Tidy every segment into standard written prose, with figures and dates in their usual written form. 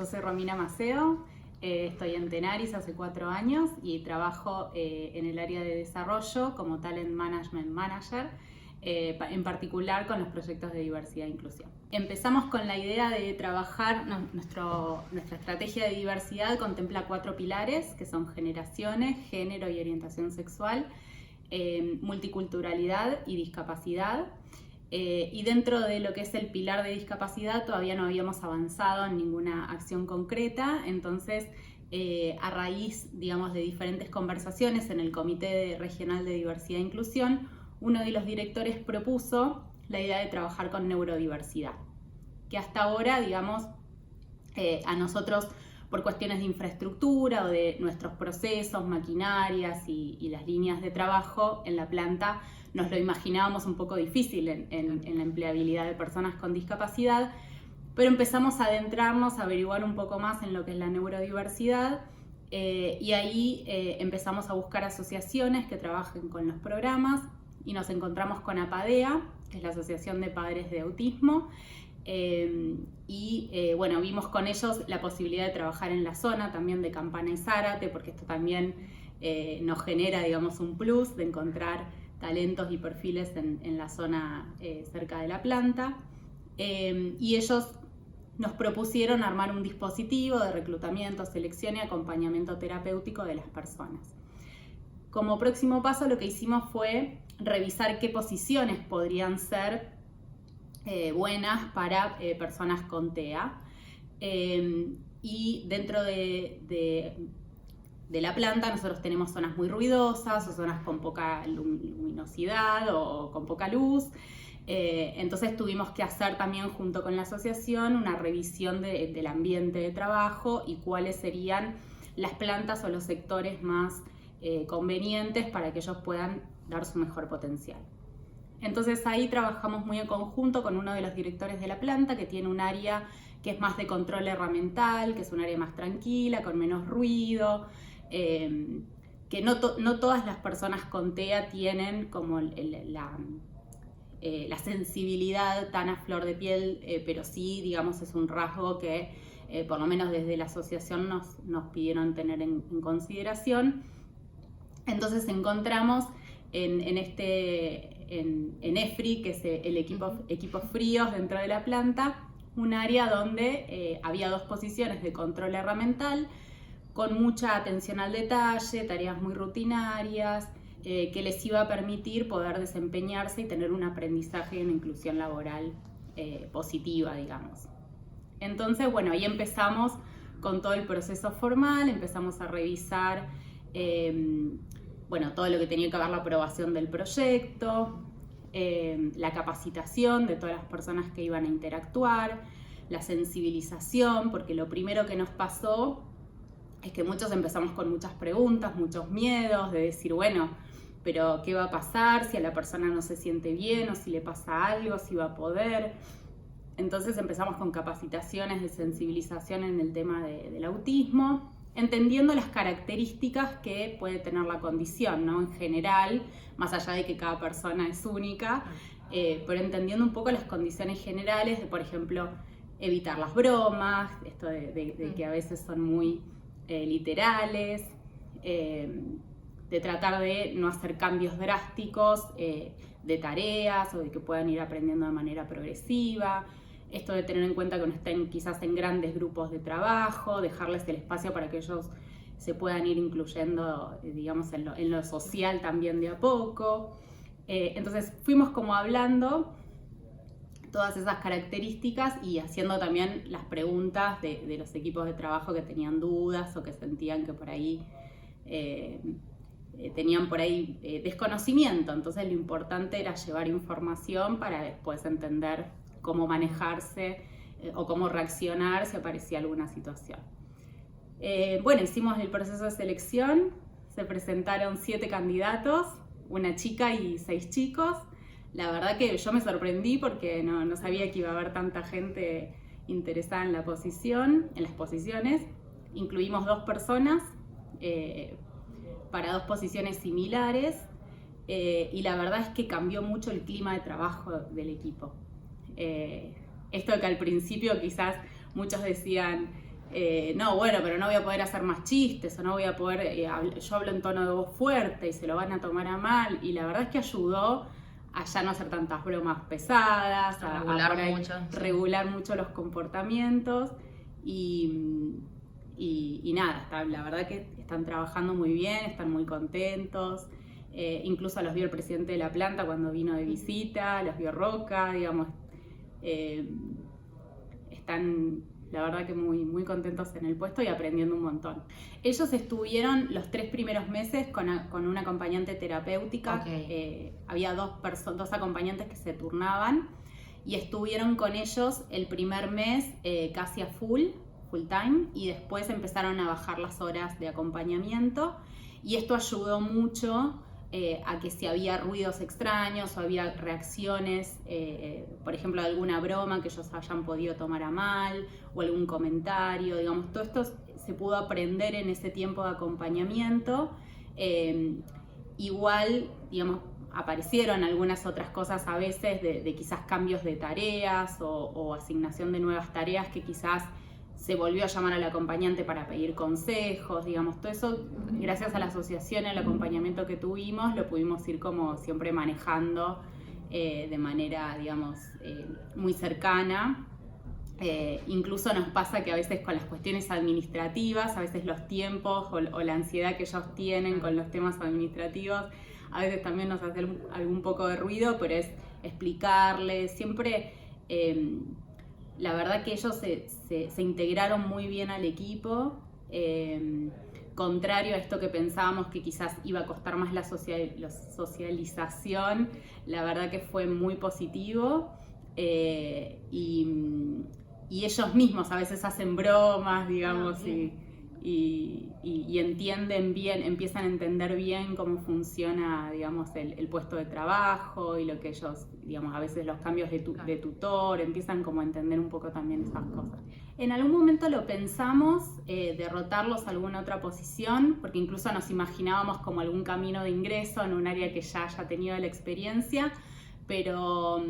Yo soy Romina Maceo, estoy en Tenaris hace 4 años y trabajo en el área de desarrollo como Talent Management Manager, en particular con los proyectos de diversidad e inclusión. Empezamos con la idea de trabajar, nuestra estrategia de diversidad contempla 4 pilares, que son generaciones, género y orientación sexual, multiculturalidad y discapacidad. Y dentro de lo que es el pilar de discapacidad todavía no habíamos avanzado en ninguna acción concreta, entonces a raíz, digamos, de diferentes conversaciones en el Comité Regional de Diversidad e Inclusión, uno de los directores propuso la idea de trabajar con neurodiversidad, que hasta ahora, digamos, a nosotros por cuestiones de infraestructura o de nuestros procesos, maquinarias y las líneas de trabajo en la planta, nos lo imaginábamos un poco difícil en la empleabilidad de personas con discapacidad, pero empezamos a adentrarnos, a averiguar un poco más en lo que es la neurodiversidad y ahí empezamos a buscar asociaciones que trabajen con los programas y nos encontramos con APADEA, que es la Asociación de Padres de Autismo, bueno, vimos con ellos la posibilidad de trabajar en la zona también de Campana y Zárate, porque esto también nos genera, digamos, un plus de encontrar talentos y perfiles en la zona cerca de la planta. Y ellos nos propusieron armar un dispositivo de reclutamiento, selección y acompañamiento terapéutico de las personas. Como próximo paso lo que hicimos fue revisar qué posiciones podrían ser buenas para personas con TEA. Y dentro de la planta nosotros tenemos zonas muy ruidosas o zonas con poca luminosidad o con poca luz. Entonces tuvimos que hacer también junto con la asociación una revisión del ambiente de trabajo y cuáles serían las plantas o los sectores más convenientes para que ellos puedan dar su mejor potencial. Entonces ahí trabajamos muy en conjunto con uno de los directores de la planta que tiene un área que es más de control herramental, que es un área más tranquila, con menos ruido, que no todas las personas con TEA tienen como la sensibilidad tan a flor de piel, pero sí, digamos, es un rasgo que por lo menos desde la asociación nos pidieron tener en consideración. Entonces encontramos en EFRI, que es el equipos fríos dentro de la planta, un área donde había 2 posiciones de control herramental con mucha atención al detalle, tareas muy rutinarias, que les iba a permitir poder desempeñarse y tener un aprendizaje y una inclusión laboral positiva, digamos. Entonces, bueno, ahí empezamos con todo el proceso formal, empezamos a revisar bueno, todo lo que tenía que ver la aprobación del proyecto, la capacitación de todas las personas que iban a interactuar, la sensibilización, porque lo primero que nos pasó es que muchos empezamos con muchas preguntas, muchos miedos de decir, bueno, pero ¿qué va a pasar si a la persona no se siente bien o si le pasa algo, si va a poder? Entonces empezamos con capacitaciones de sensibilización en el tema del autismo, entendiendo las características que puede tener la condición, ¿no? En general, más allá de que cada persona es única, pero entendiendo un poco las condiciones generales de, por ejemplo, evitar las bromas, esto de que a veces son muy literales, de tratar de no hacer cambios drásticos de tareas o de que puedan ir aprendiendo de manera progresiva. Esto de tener en cuenta que no estén quizás en grandes grupos de trabajo, dejarles el espacio para que ellos se puedan ir incluyendo, digamos, en lo social también de a poco. Entonces fuimos como hablando todas esas características y haciendo también las preguntas de los equipos de trabajo que tenían dudas o que sentían que por ahí tenían por ahí desconocimiento. Entonces lo importante era llevar información para después entender cómo manejarse o cómo reaccionar si aparecía alguna situación. Bueno, hicimos el proceso de selección, se presentaron 7 candidatos, una chica y 6 chicos. La verdad que yo me sorprendí porque no sabía que iba a haber tanta gente interesada en la posición, en las posiciones. Incluimos 2 personas para 2 posiciones similares y la verdad es que cambió mucho el clima de trabajo del equipo. Esto que al principio quizás muchos decían no, bueno, pero no voy a poder hacer más chistes, o no voy a poder, yo hablo en tono de voz fuerte y se lo van a tomar a mal. Y la verdad es que ayudó a ya no hacer tantas bromas pesadas, a regular mucho los comportamientos. Y nada, la verdad que están trabajando muy bien, están muy contentos. Incluso los vio el presidente de la planta cuando vino de visita, los vio Roca, digamos. Están, la verdad que muy, muy contentos en el puesto y aprendiendo un montón. Ellos estuvieron los 3 primeros meses con una acompañante terapéutica. Había dos acompañantes que se turnaban y estuvieron con ellos el primer mes casi a full time, y después empezaron a bajar las horas de acompañamiento, y esto ayudó mucho a que si había ruidos extraños o había reacciones, por ejemplo, de alguna broma que ellos hayan podido tomar a mal o algún comentario, digamos, todo esto se pudo aprender en ese tiempo de acompañamiento. Igual, digamos, aparecieron algunas otras cosas a veces de quizás cambios de tareas o asignación de nuevas tareas que quizás se volvió a llamar al acompañante para pedir consejos, digamos, todo eso, gracias a la asociación y al acompañamiento que tuvimos, lo pudimos ir como siempre manejando de manera, digamos, muy cercana. Incluso nos pasa que a veces con las cuestiones administrativas, a veces los tiempos o la ansiedad que ellos tienen con los temas administrativos, a veces también nos hace algún poco de ruido, pero es explicarles, siempre... La verdad que ellos se integraron muy bien al equipo, contrario a esto que pensábamos que quizás iba a costar más la socialización, la verdad que fue muy positivo, y ellos mismos a veces hacen bromas, digamos, y entienden bien, empiezan a entender bien cómo funciona, digamos, el puesto de trabajo y lo que ellos, digamos, a veces los cambios de tutor, empiezan como a entender un poco también esas cosas. En algún momento lo pensamos, derrotarlos a alguna otra posición, porque incluso nos imaginábamos como algún camino de ingreso en un área que ya haya tenido la experiencia, pero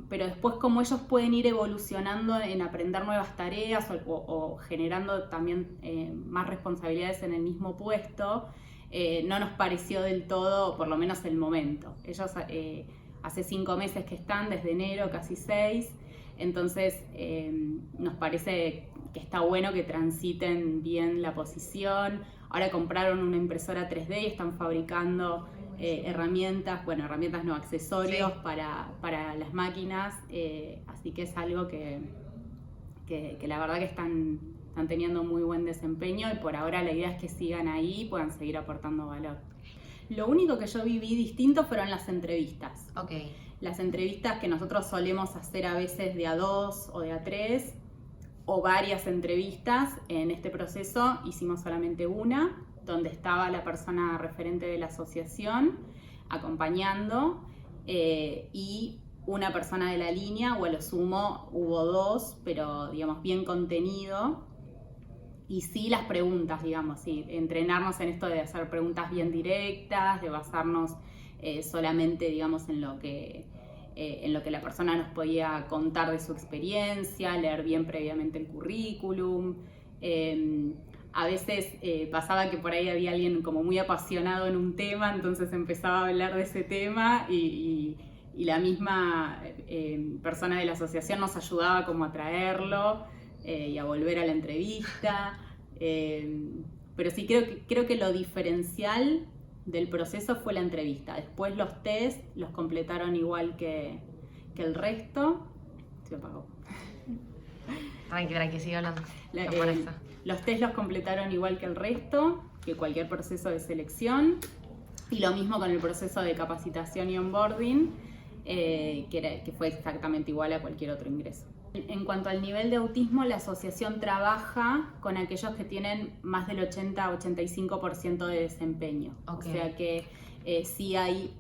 después como ellos pueden ir evolucionando en aprender nuevas tareas o generando también más responsabilidades en el mismo puesto, no nos pareció del todo, por lo menos el momento. Ellos hace 5 meses que están, desde enero, casi 6, entonces nos parece que está bueno que transiten bien la posición. Ahora compraron una impresora 3D y están fabricando herramientas no, accesorios para las máquinas, así que es algo que la verdad que están teniendo muy buen desempeño, y por ahora la idea es que sigan ahí y puedan seguir aportando valor. Lo único que yo viví distinto fueron las entrevistas. Las entrevistas que nosotros solemos hacer a veces de a 2 o de a 3 o varias entrevistas. En este proceso hicimos solamente una, donde estaba la persona referente de la asociación acompañando, y una persona de la línea, o a lo sumo hubo 2, pero digamos bien contenido. Y sí las preguntas, digamos, sí, entrenarnos en esto de hacer preguntas bien directas, de basarnos solamente, digamos, en lo que la persona nos podía contar de su experiencia, leer bien previamente el currículum. A veces pasaba que por ahí había alguien como muy apasionado en un tema, entonces empezaba a hablar de ese tema y la misma persona de la asociación nos ayudaba como a traerlo y a volver a la entrevista. Pero sí, creo que lo diferencial del proceso fue la entrevista. Después los test los completaron igual que el resto. Se apagó. Tranqui, sigue hablando. Los test los completaron igual que el resto, que cualquier proceso de selección. Y lo mismo con el proceso de capacitación y onboarding, que fue exactamente igual a cualquier otro ingreso. En cuanto al nivel de autismo, la asociación trabaja con aquellos que tienen más del 80-85% de desempeño. O sea que sí hay,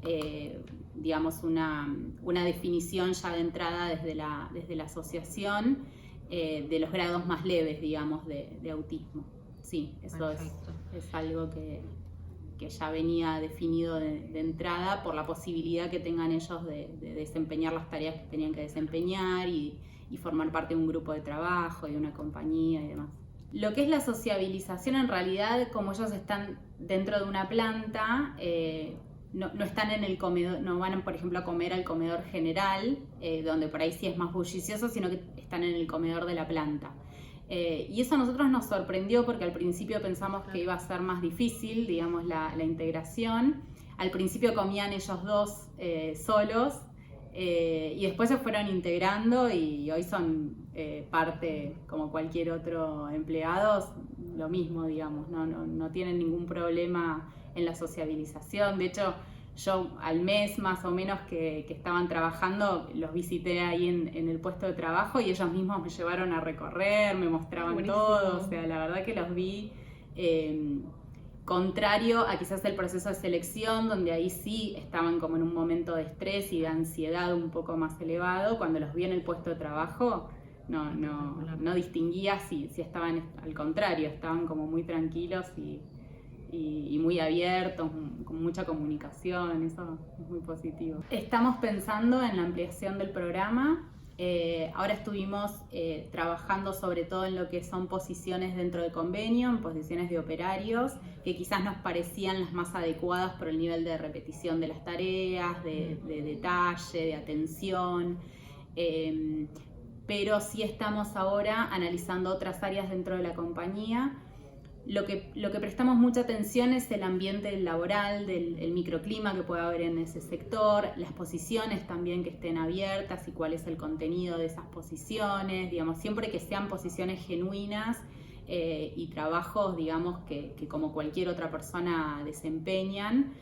digamos, una definición ya de entrada desde la asociación de los grados más leves, digamos, de autismo. Sí, eso es algo que ya venía definido de entrada por la posibilidad que tengan ellos de desempeñar las tareas que tenían que desempeñar y formar parte de un grupo de trabajo, de una compañía y demás. Lo que es la sociabilización, en realidad, como ellos están dentro de una planta, no están en el comedor, no van, por ejemplo, a comer al comedor general, donde por ahí sí es más bullicioso, sino que están en el comedor de la planta. Y eso a nosotros nos sorprendió porque al principio pensamos que iba a ser más difícil, digamos, la integración. Al principio comían ellos dos solos, y después se fueron integrando y hoy son parte, como cualquier otro empleado, lo mismo, digamos, no tienen ningún problema en la sociabilización. De hecho, yo al mes más o menos que estaban trabajando, los visité ahí en el puesto de trabajo y ellos mismos me llevaron a recorrer, me mostraban Buenísimo. todo, o sea, la verdad que los vi contrario a quizás el proceso de selección, donde ahí sí estaban como en un momento de estrés y de ansiedad un poco más elevado. Cuando los vi en el puesto de trabajo, no distinguía si estaban, al contrario, estaban como muy tranquilos y muy abiertos, con mucha comunicación. Eso es muy positivo. Estamos pensando en la ampliación del programa. Ahora estuvimos trabajando sobre todo en lo que son posiciones dentro del convenio, en posiciones de operarios, que quizás nos parecían las más adecuadas por el nivel de repetición de las tareas, de detalle, de atención. Pero sí estamos ahora analizando otras áreas dentro de la compañía. Lo que prestamos mucha atención es el ambiente laboral, el microclima que pueda haber en ese sector, las posiciones también que estén abiertas y cuál es el contenido de esas posiciones, digamos, siempre que sean posiciones genuinas y trabajos, digamos, que como cualquier otra persona desempeñan.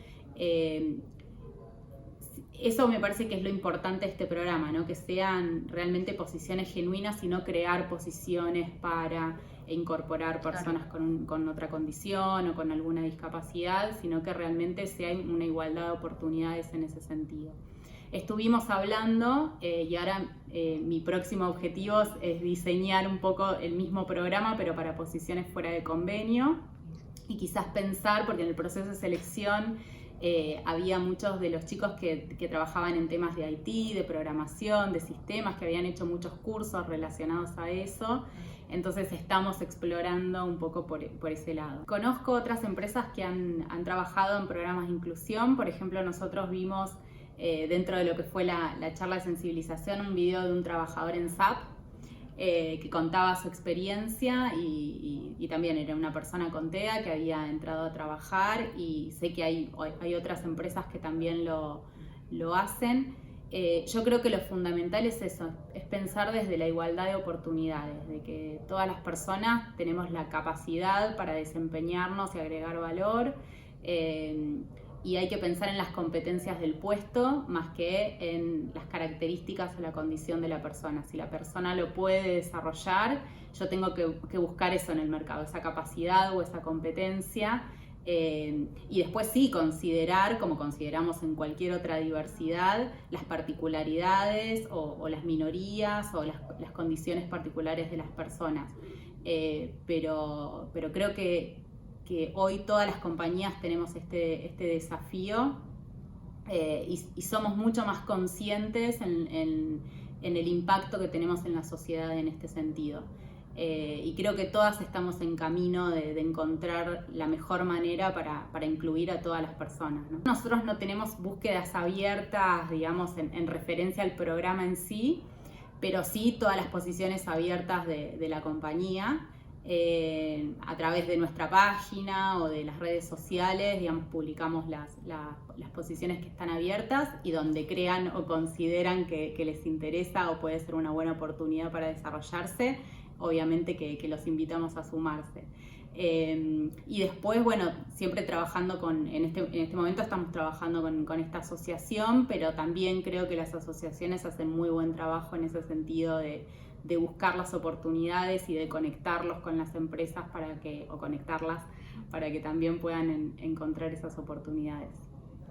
Eso me parece que es lo importante de este programa, ¿no? Que sean realmente posiciones genuinas y no crear posiciones para incorporar personas con otra condición o con alguna discapacidad, sino que realmente sea una igualdad de oportunidades en ese sentido. Estuvimos hablando y ahora mi próximo objetivo es diseñar un poco el mismo programa, pero para posiciones fuera de convenio, y quizás pensar, porque en el proceso de selección había muchos de los chicos que trabajaban en temas de IT, de programación, de sistemas, que habían hecho muchos cursos relacionados a eso. Entonces estamos explorando un poco por ese lado. Conozco otras empresas que han trabajado en programas de inclusión. Por ejemplo, nosotros vimos dentro de lo que fue la charla de sensibilización un video de un trabajador en SAP que contaba su experiencia y también era una persona con TEA que había entrado a trabajar, y sé que hay otras empresas que también lo hacen. Yo creo que lo fundamental es eso, es pensar desde la igualdad de oportunidades, de que todas las personas tenemos la capacidad para desempeñarnos y agregar valor, y hay que pensar en las competencias del puesto más que en las características o la condición de la persona. Si la persona lo puede desarrollar, yo tengo que buscar eso en el mercado, esa capacidad o esa competencia. Y después sí considerar, como consideramos en cualquier otra diversidad, las particularidades o las minorías o las condiciones particulares de las personas. Pero creo que hoy todas las compañías tenemos este desafío y somos mucho más conscientes en el impacto que tenemos en la sociedad en este sentido. Y creo que todas estamos en camino de encontrar la mejor manera para incluir a todas las personas, ¿no? Nosotros no tenemos búsquedas abiertas, digamos, en referencia al programa en sí, pero sí todas las posiciones abiertas de la compañía. A través de nuestra página o de las redes sociales, digamos, publicamos las posiciones que están abiertas y donde crean o consideran que les interesa o puede ser una buena oportunidad para desarrollarse, obviamente que los invitamos a sumarse. Y después, bueno, siempre trabajando en este momento estamos trabajando con esta asociación, pero también creo que las asociaciones hacen muy buen trabajo en ese sentido de buscar las oportunidades y de conectarlos con las empresas conectarlas para que también puedan encontrar esas oportunidades.